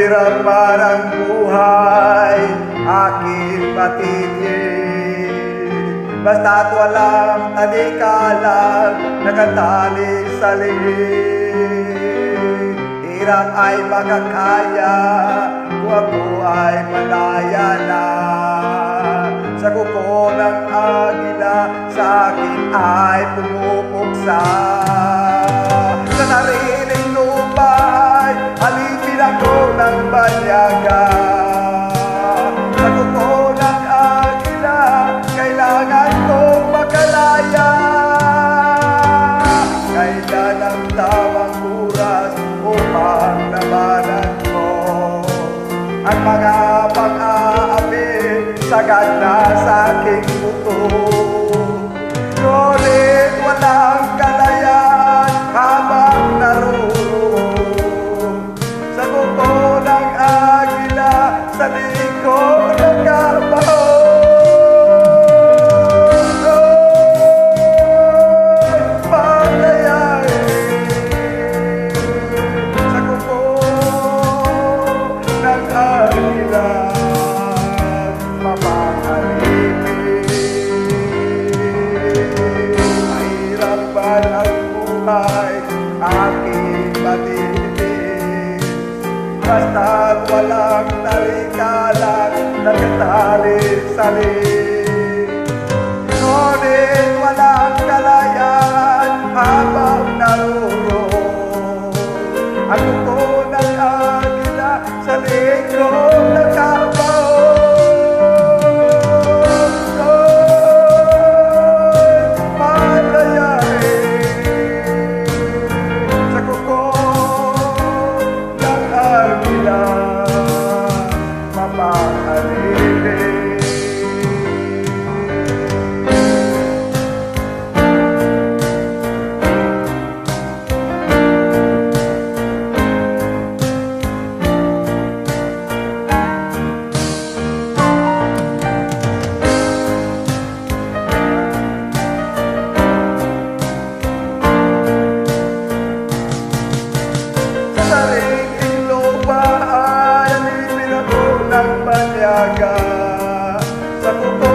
Mahirap man ang buhay, aking matitin. Basta't walang talikalang nakatali sa liig. Hirap ay makakaya kung ako ay malaya na. Sa kuko ng agila sa akin ay pumupuksa. Sa sariling lupa ay alipin ako ng banyaga. Sa kuko ng agila kailangan kong makalaya. Kailan ang tamang oras upang labanan ko ang mga pag-aapi sagad na sa aking buto. Ngunit walang kalayaan habang naroon sa kuko ng agila sa liko ng kabaho. Sa kuko ng agila ang buhay, aking matitis. Basta't walang talikalang nakatali sa liig. Ngunit walang kalayaan habang naroon ang kuko ng agila sa likod ng kabaho. Sa kuko